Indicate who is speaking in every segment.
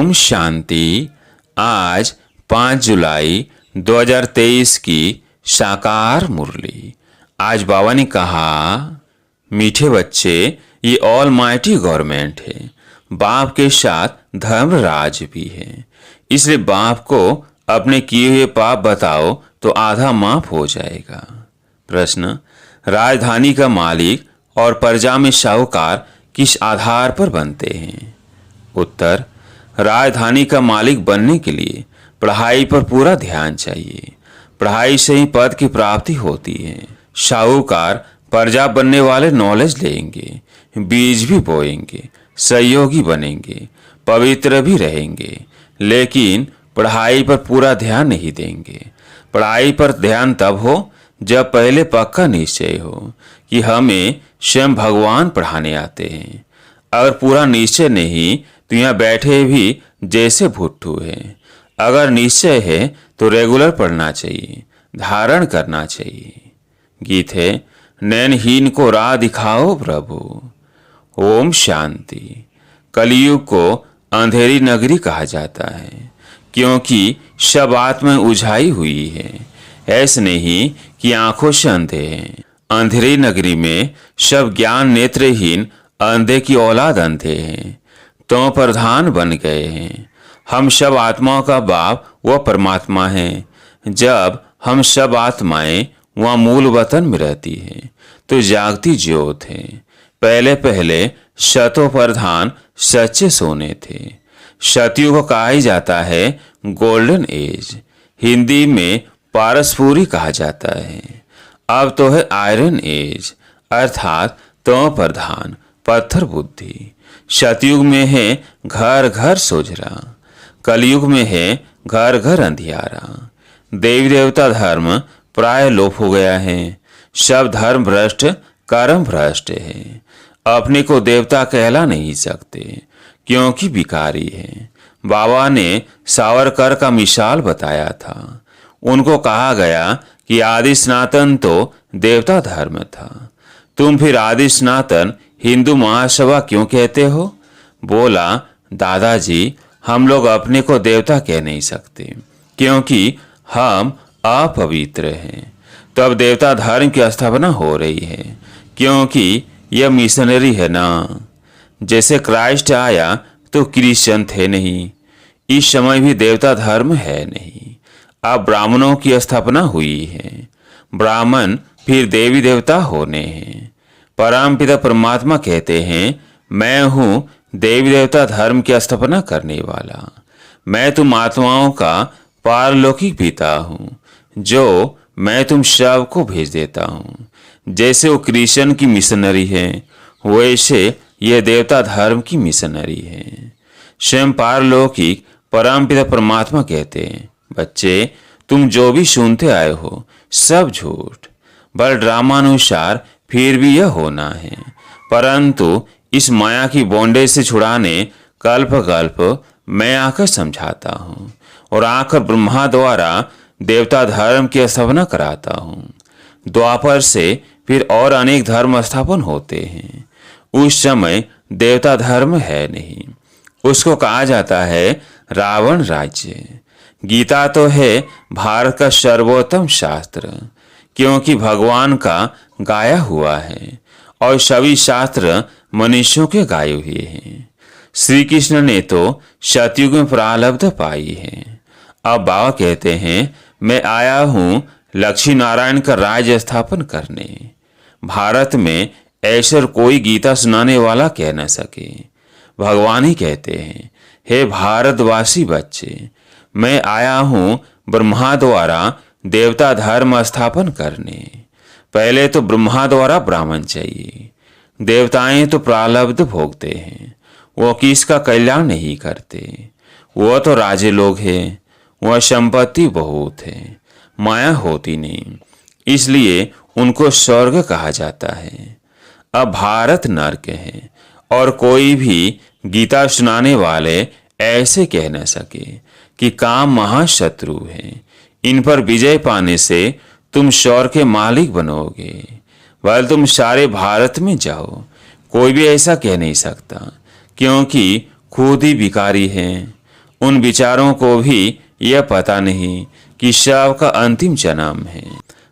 Speaker 1: ओम शांति। आज 5 जुलाई 2023 की साकार मुरली। आज बाबा ने कहा, मीठे बच्चे, ये ऑल माइटी गवर्नमेंट है, बाप के साथ धर्मराज भी है, इसलिए बाप को अपने किए हुए पाप बताओ तो आधा माफ हो जाएगा। प्रश्न, राजधानी का मालिक और प्रजा में साहूकार किस आधार पर बनते हैं? उत्तर, राजधानी का मालिक बनने के लिए पढ़ाई पर पूरा ध्यान चाहिए। पढ़ाई से ही पद की प्राप्ति होती है। साहूकार प्रजा बनने वाले नॉलेज लेंगे, बीज भी बोएंगे, सहयोगी बनेंगे, पवित्र भी रहेंगे, लेकिन पढ़ाई पर पूरा ध्यान नहीं देंगे। पढ़ाई पर ध्यान तब हो जब पहले पक्का निश्चय हो कि हमें स्वयं भगवान पढ़ाने आते हैं। अगर पूरा निश्चय नहीं तो यहाँ बैठे भी जैसे भुट्टू है। अगर निश्चय है तो रेगुलर पढ़ना चाहिए, धारण करना चाहिए। गीत है, नैनहीन को राह दिखाओ प्रभु। ओम शांति। कलयुग को अंधेरी नगरी कहा जाता है क्योंकि सब आत्मा उझाई हुई है। ऐसे नहीं कि आंखों से अंधे हैं। अंधेरी नगरी में सब ज्ञान नेत्रहीन अंधे की औलाद अंधे हैं, तो प्रधान बन गए हैं। हम सब आत्माओं का बाप वह परमात्मा है। जब हम सब आत्माएं वहाँ मूल वतन में रहती हैं तो जागती ज्योत है। पहले पहले शतो प्रधान सच्चे सोने थे। सतयुग को कहा ही जाता है गोल्डन एज। हिंदी में पारसपुरी कहा जाता है। अब तो है आयरन एज, अर्थात तो प्रधान पत्थर बुद्धि। सतयुग में है घर घर सोझरा, कलयुग में है घर घर अंधियारा। देवी देवता धर्म प्राय लोप हो गया है। सब धर्म भ्रष्ट, कर्म भ्रष्ट है। अपने को देवता कहला नहीं सकते क्योंकि भिखारी है। बाबा ने सावरकर का मिसाल बताया था। उनको कहा गया कि आदि सनातन तो देवता धर्म था, तुम फिर आदि सनातन हिंदू महासभा क्यों कहते हो? बोला, दादाजी, हम लोग अपने को देवता कह नहीं सकते क्योंकि हम अपवित्र हैं। तो अब देवता धर्म की स्थापना हो रही है क्योंकि यह मिशनरी है ना। जैसे क्राइस्ट आया तो क्रिश्चियन थे नहीं, इस समय भी देवता धर्म है नहीं। अब ब्राह्मणों की स्थापना हुई है। ब्राह्मण फिर देवी देवता होने हैं। परमपिता परमात्मा कहते हैं, मैं हूँ देवी देवता धर्म की स्थापना करने वाला। मैं तुम आत्माओं का पारलौकिक पिता हूँ, जो मैं तुम सब को भेज देता हूँ। जैसे वो क्रिश्चियन की मिशनरी है, वैसे यह देवता धर्म की मिशनरी है। स्वयं पारलौकिक परमपिता परमात्मा कहते हैं, बच्चे, तुम जो भी सुनते आए हो सब झूठ। बल ड्रामानुसार फिर भी यह होना है, परंतु इस माया की बॉन्डेज से छुड़ाने कल्प कल्प मैं आकर समझाता हूँ और आकर ब्रह्मा द्वारा देवता धर्म की स्थापना कराता हूँ। द्वापर से फिर और अनेक धर्म स्थापन होते हैं। उस समय देवता धर्म है नहीं, उसको कहा जाता है रावण राज्य। गीता तो है भारत का सर्वोत्तम शास्त्र क्योंकि भगवान का गाया हुआ है और सभी शास्त्र मनुष्यों के गाए हुए हैं। श्री कृष्ण ने तो सतयुग में प्रारब्ध पाई है। अब बाबा कहते हैं, मैं आया हूँ लक्ष्मी नारायण का राज्य स्थापन करने। भारत में ऐसा कोई गीता सुनाने वाला कह न सके। भगवान ही कहते हैं, हे भारतवासी बच्चे, मैं आया हूँ ब्रह्मा द्वारा देवता धर्म स्थापन करने। पहले तो ब्रह्मा द्वारा ब्राह्मण चाहिए। देवताएं तो प्रारब्ध भोगते हैं, वो किसका कल्याण नहीं करते। वो तो राजे लोग हैं, वह संपत्ति बहुत है, माया होती नहीं, इसलिए उनको स्वर्ग कहा जाता है। अब भारत नरक है और कोई भी गीता सुनाने वाले ऐसे कह न सके कि काम महाशत्रु है, इन पर विजय पाने से तुम स्वर्ग के मालिक बनोगे। वह तुम सारे भारत में जाओ, कोई भी ऐसा कह नहीं सकता क्योंकि खुद ही भिखारी हैं। उन विचारों को भी यह पता नहीं कि शव का अंतिम जन्म है।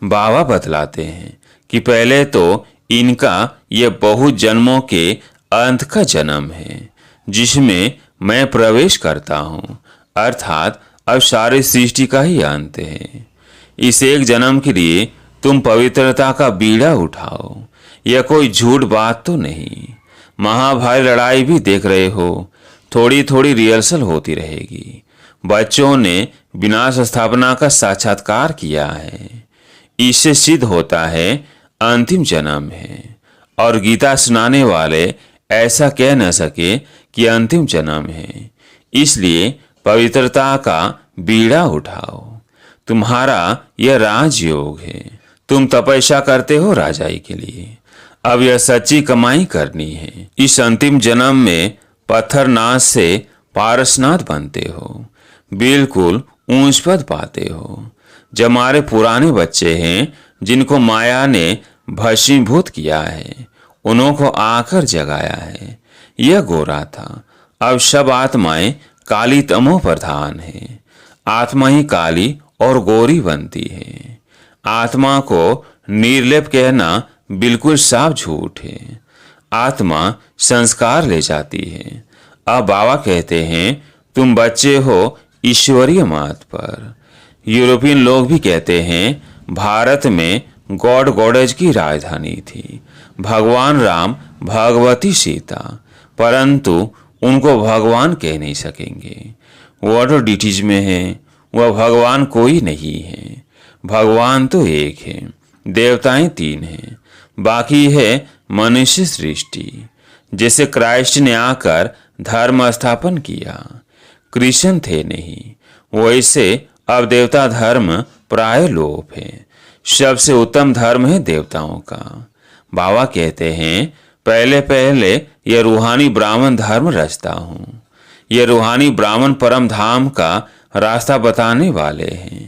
Speaker 1: बाबा बतलाते हैं कि पहले तो इनका यह बहुत जन्मों के अंत का जन्म है जिसमें मैं प्रवेश करता हूँ, अर्थात अब सारी सृष्टि का ही अंत है। इस एक जन्म के लिए तुम पवित्रता का बीड़ा उठाओ। यह कोई झूठ बात तो नहीं। महाभारी लड़ाई भी देख रहे हो, थोड़ी थोड़ी रिहर्सल होती रहेगी। बच्चों ने विनाश स्थापना का साक्षात्कार किया है। इससे सिद्ध होता है अंतिम जन्म है, और गीता सुनाने वाले ऐसा कह न सके कि अंतिम जन्म है। इसलिए पवित्रता का बीड़ा उठाओ। तुम्हारा यह राजयोग है। तुम तपस्या करते हो राजाई के लिए। अब यह सच्ची कमाई करनी है। इस अंतिम जन्म में पत्थरनाथ से पारसनाथ बनते हो, बिल्कुल ऊंच पद पाते हो। जो हमारे पुराने बच्चे हैं जिनको माया ने भस्मीभूत किया है, उन्हों को आकर जगाया है। यह गोरा था। अब सब आत्माएं काली तमो प्रधान है। आत्मा ही काली और गोरी बनती है। आत्मा को निर्लेप कहना बिल्कुल साफ झूठ है। आत्मा संस्कार ले जाती है। अब बाबा कहते हैं तुम बच्चे हो ईश्वरीय मार्ग पर। यूरोपियन लोग भी कहते हैं भारत में गॉड गॉडेज की राजधानी थी, भगवान राम भगवती सीता, परंतु उनको भगवान कह नहीं सकेंगे। वो तो डिटीज में है, वह भगवान कोई नहीं है। भगवान तो एक है, देवताएं 3 हैं, बाकी है मनुष्य सृष्टि। जैसे क्राइस्ट ने आकर धर्म स्थापन किया, कृष्ण थे नहीं, वैसे अब देवता धर्म प्राय लोप है। सबसे उत्तम धर्म है देवताओं का। बाबा कहते हैं पहले पहले यह रूहानी ब्राह्मण धर्म रचता हूँ। यह रूहानी ब्राह्मण परम धाम का रास्ता बताने वाले हैं।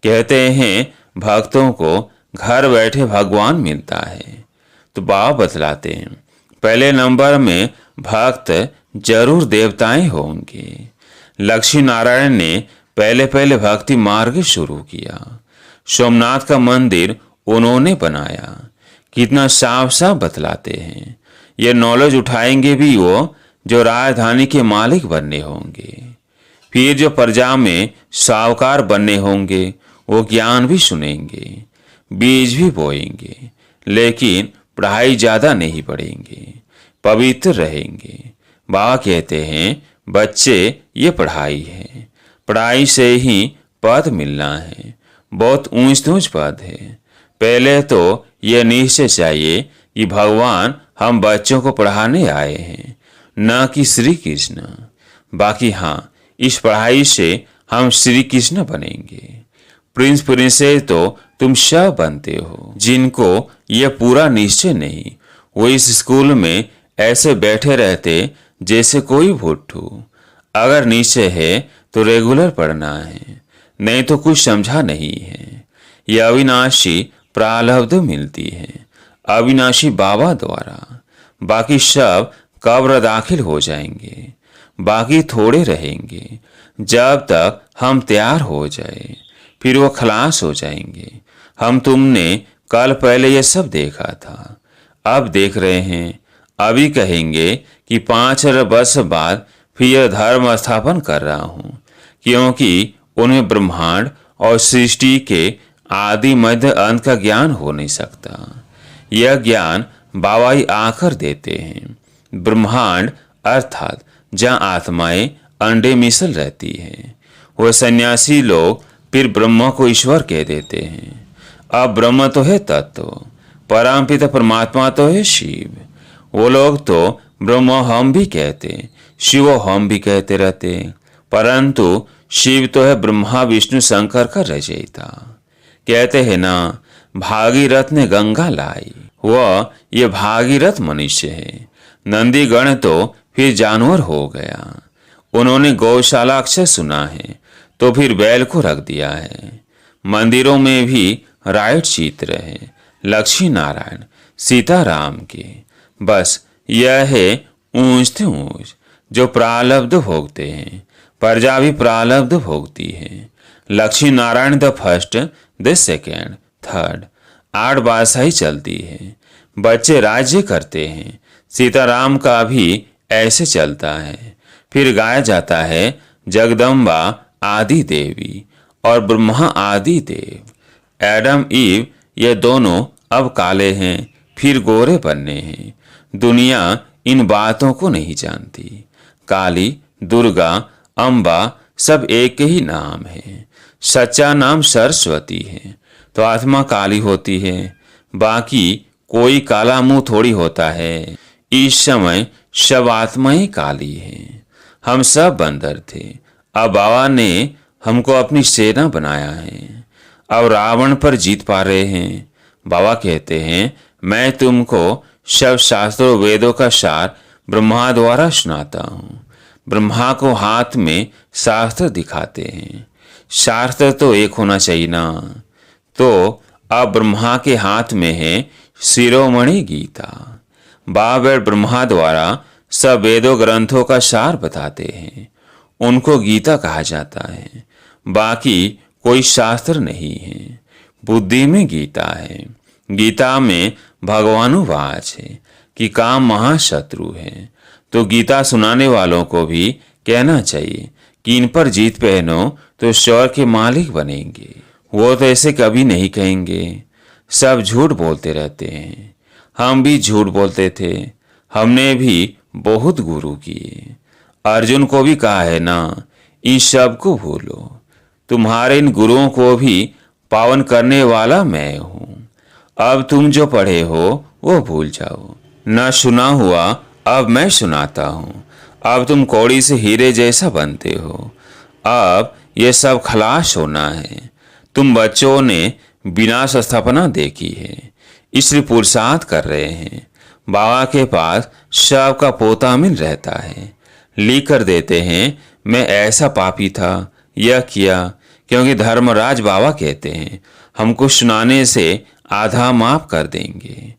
Speaker 1: कहते हैं भक्तों को घर बैठे भगवान मिलता है। तो बाबा बतलाते हैं पहले नंबर में भक्त जरूर देवताएं होंगे। लक्ष्मी नारायण ने पहले पहले भक्ति मार्ग शुरू किया। सोमनाथ का मंदिर उन्होंने बनाया। कितना साफ साफ बतलाते हैं। ये नॉलेज उठाएंगे भी वो जो राजधानी के मालिक बनने होंगे। फिर जो प्रजा में साहूकार बनने होंगे वो ज्ञान भी सुनेंगे, बीज भी बोएंगे, लेकिन पढ़ाई ज्यादा नहीं पढ़ेंगे, पवित्र रहेंगे। बाबा कहते हैं बच्चे ये पढ़ाई है। पढ़ाई से ही पद मिलना है। बहुत ऊंच ऊंच पद है। पहले तो यह निश्चय चाहिए कि भगवान हम बच्चों को पढ़ाने आए हैं, न कि श्री कृष्ण। बाकी हाँ, इस पढ़ाई से हम श्री कृष्ण बनेंगे। प्रिंस प्रिंसेस तो तुम सब बनते हो। जिनको यह पूरा निश्चय नहीं, वो इस स्कूल में ऐसे बैठे रहते जैसे कोई भुट्टू। अगर निश्चय है तो रेगुलर पढ़ना है, नहीं तो कुछ समझा नहीं है। यह अविनाशी प्रारब्ध मिलती है, अविनाशी बाबा द्वारा। बाकी सब कब्र दाखिल हो जाएंगे, बाकी थोड़े रहेंगे जब तक हम तैयार हो जाए, फिर वो खलास हो जाएंगे। हम तुमने कल पहले ये सब देखा था, अब देख रहे हैं। अभी कहेंगे कि 5 वर्ष बाद फिर यह धर्म स्थापन कर रहा हूँ, क्योंकि उन्हें ब्रह्मांड और सृष्टि के आदि मध्य अंत का ज्ञान हो नहीं सकता। यह ज्ञान बाबा ही आकर देते हैं। ब्रह्मांड अर्थात जहाँ आत्माएं अंडे मिसल रहती हैं, वह सन्यासी लोग फिर ब्रह्म को ईश्वर कह देते हैं। अब ब्रह्म तो है तत्व, परमपिता परमात्मा तो है शिव। वो लोग तो ब्रह्म हम भी कहते, शिव हम भी कहते रहते, परंतु शिव तो है ब्रह्मा विष्णु शंकर का रचयिता। कहते हैं ना, भागीरथ ने गंगा लाई। वह ये भागीरथ मनुष्य है। नंदी गण तो फिर जानवर हो गया। उन्होंने गौशाला अक्षर सुना है तो फिर बैल को रख दिया है। मंदिरों में भी राइट चित्र है, लक्ष्मी नारायण सीताराम के। बस यह है ऊंच से ऊंच जो प्रारब्ध भोगते हैं। प्रजा भी प्रारब्ध भोगती है। Lakshmi Narayan the first, the second, third. 8 बादशाही चलती है। बच्चे राज्य करते हैं। सीताराम का भी ऐसे चलता है। फिर गाया जाता है जगदम्बा आदि देवी और ब्रह्मा आदि देव। एडम ईव ये दोनों अब काले हैं, फिर गोरे बनने हैं। दुनिया इन बातों को नहीं जानती। काली, दुर्गा, अम्बा सब एक ही नाम है। सच्चा नाम सरस्वती है। तो आत्मा काली होती है, बाकी कोई काला मुंह थोड़ी होता है। इस समय सब आत्माएं काली हैं। हम सब बंदर थे, अब बाबा ने हमको अपनी सेना बनाया है। अब रावण पर जीत पा रहे हैं। बाबा कहते हैं मैं तुमको सब शास्त्रों वेदों का सार ब्रह्मा द्वारा सुनाता हूँ। ब्रह्मा को हाथ में शास्त्र दिखाते हैं। शास्त्र तो एक होना चाहिए ना। तो अब ब्रह्मा के हाथ में है शिरोमणि गीता। बाबा ब्रह्मा द्वारा सब वेदों ग्रंथों का सार बताते हैं। उनको गीता कहा जाता है। बाकी कोई शास्त्र नहीं है। बुद्धि में गीता है। गीता में भगवानुवाच है कि काम महाशत्रु है। तो गीता सुनाने वालों को भी कहना चाहिए कि इन पर जीत पहनो तो स्वर्ग के मालिक बनेंगे। वो तो ऐसे कभी नहीं कहेंगे। सब झूठ बोलते रहते हैं। हम भी झूठ बोलते थे। हमने भी बहुत गुरु किए। अर्जुन को भी कहा है ना, इन सब को भूलो। तुम्हारे इन गुरुओं को भी पावन करने वाला मैं हूँ। अब तुम जो पढ़े हो वो भूल जाओ। न सुना हुआ अब मैं सुनाता हूँ। अब तुम कौड़ी से हीरे जैसा बनते हो। अब ये सब खलास होना है। तुम बच्चों ने विनाश स्थापना देखी है, इसलिए पुरुषार्थ कर रहे हैं। बाबा के पास सब का पोता मिल रहता है। लिख कर देते हैं मैं ऐसा पापी था, यह किया, क्योंकि धर्मराज बाबा कहते हैं हमको सुनाने से आधा माफ कर देंगे।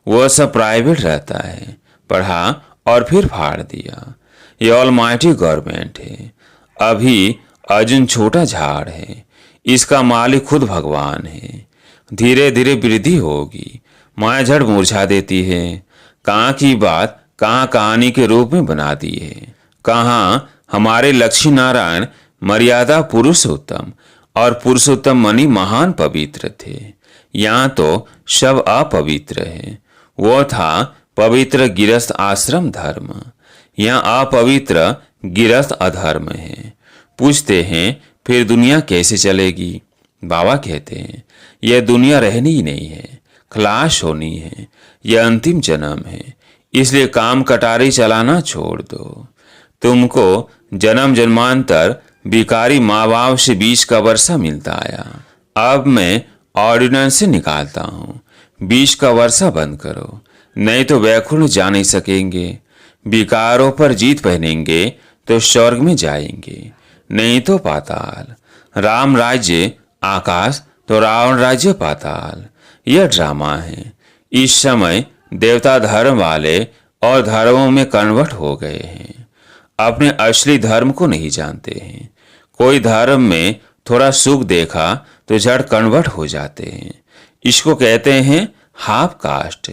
Speaker 1: वह सब प्राइवेट रहता है। पढ़ा और फिर फाड़ दिया। ये ऑलमाइटी गवर्नमेंट है। अभी अर्जुन छोटा झाड़ है, इसका मालिक खुद भगवान है। धीरे धीरे वृद्धि होगी। माया झड़ मुरझा देती है। कहाँ की बात कहाँ कहानी के रूप में बना दी है। कहाँ हमारे लक्ष्मी नारायण मर्यादा पुरुषोत्तम और पुरुषोत्तम मणि महान पवित्र थे। यहाँ तो सब अपवित्र है। वो था पवित्र गिरस्थ आश्रम धर्म। यहाँ अपवित्र गिरस्थ अधर्म है। पूछते हैं फिर दुनिया कैसे चलेगी। बाबा कहते हैं यह दुनिया रहनी ही नहीं है, खलास होनी है। यह अंतिम जन्म है, इसलिए काम कटारी चलाना छोड़ दो। तुमको जन्म जन्मांतर भिखारी माँ बाप से 20 का वर्षा मिलता आया। अब मैं ऑर्डिनेंस से निकालता हूँ 20 का वर्षा बंद करो, नहीं तो वैकुंठ जा नहीं सकेंगे। भिखारों पर जीत पहनेंगे तो स्वर्ग में जाएंगे, नहीं तो पाताल। राम राज्य आकाश तो रावण राज्य पाताल। यह ड्रामा है। इस समय देवता धर्म वाले और धर्मों में कन्वर्ट हो गए हैं। अपने असली धर्म को नहीं जानते हैं। कोई धर्म में थोड़ा सुख देखा तो झट कन्वर्ट हो जाते हैं। इसको कहते हैं हाफ कास्ट।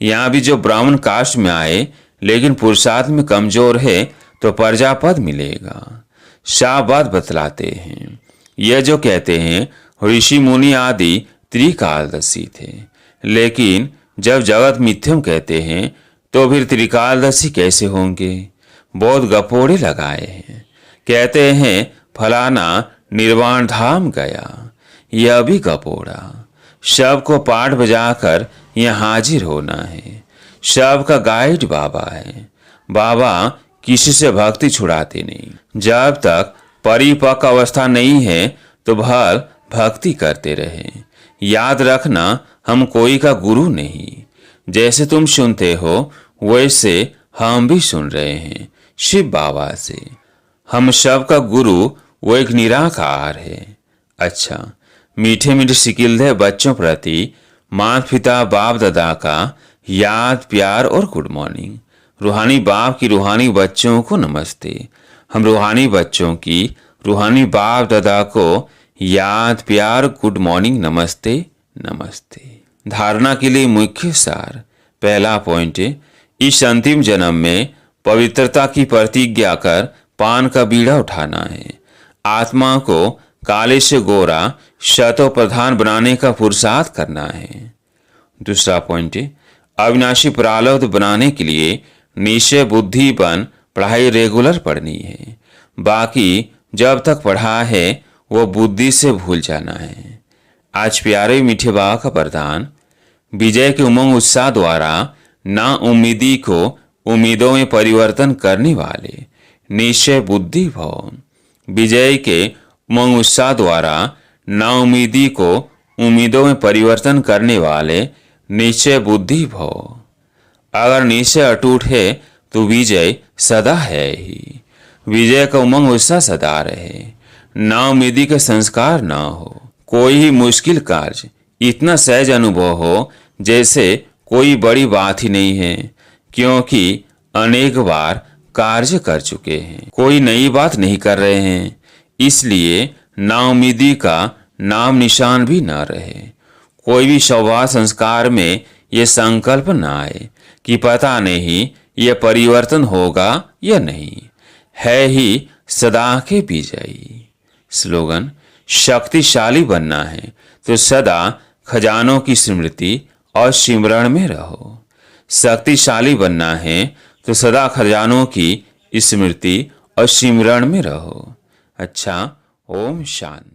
Speaker 1: यहाँ भी जो ब्राह्मण कास्ट में आए लेकिन पुरुषार्थ में कमजोर है तो प्रजापद मिलेगा। साफ बात बतलाते हैं। यह जो कहते हैं ऋषि मुनि आदि त्रिकालदर्शी थे, लेकिन जब जगत मिथ्यम कहते हैं तो फिर त्रिकालदर्शी कैसे होंगे। बहुत गपोड़े लगाए हैं। कहते हैं फलाना निर्वाण धाम गया, यह भी गपोड़ा। सबको पाठ बजाकर यहाँ हाजिर होना है। सबका गाइड बाबा है। बाबा किसी से भक्ति छुड़ाते नहीं। जब तक परिपक्व अवस्था नहीं है तो भल भक्ति करते रहे। याद रखना हम कोई का गुरु नहीं। जैसे तुम सुनते हो वैसे हम भी सुन रहे हैं शिव बाबा से। हम सब का गुरु वो एक निराकार है। अच्छा, मीठे मीठे सिकिलधे बच्चों प्रति माता पिता बाप दादा का याद प्यार और गुड मॉर्निंग। रूहानी बाप की रूहानी बच्चों को नमस्ते। हम रूहानी बच्चों की रूहानी बाप दादा को याद, प्यार, गुड मॉर्निंग, नमस्ते नमस्ते। धारणा के लिए मुख्य सार। पहला पॉइंट, इस अंतिम जन्म में पवित्रता की प्रतिज्ञा कर पान का बीड़ा उठाना है। आत्मा को काले से गोरा, शतो प्रधान बनाने का पुरुषार्थ करना है। दूसरा पॉइंट, अविनाशी प्रारब्ध बनाने के लिए निश्चय बुद्धिपन पढ़ाई रेगुलर पढ़नी है। बाकी जब तक पढ़ा है वो बुद्धि से भूल जाना है। आज प्यारे मीठे बाबा का वरदान, विजय के उमंग उत्साह द्वारा ना उम्मीदी को उम्मीदों में परिवर्तन करने वाले निश्चय बुद्धि भव। विजय के उमंग उत्साह द्वारा ना उम्मीदी को उम्मीदों में परिवर्तन करने वाले निश्चय बुद्धि भव। अगर निश्चय अटूट है तो विजय सदा है ही। विजय का उमंग उत्साह सदा रहे, ना उम्मीदी के संस्कार ना हो। कोई ही मुश्किल कार्य इतना सहज अनुभव हो जैसे कोई बड़ी बात ही नहीं है, क्योंकि अनेक बार कार्य कर चुके हैं। कोई नई बात नहीं कर रहे हैं, इसलिए नाउम्मीदी का नाम निशान भी ना रहे। कोई भी स्वभाव संस्कार में ये संकल्प ना आए कि पता नहीं ये परिवर्तन होगा या नहीं, है ही सदा के विजयी। स्लोगन, शक्तिशाली बनना है तो सदा खजानों की स्मृति और सिमरण में रहो। शक्तिशाली बनना है तो सदा खजानों की स्मृति और सिमरण में रहो। अच्छा, ओम शांति।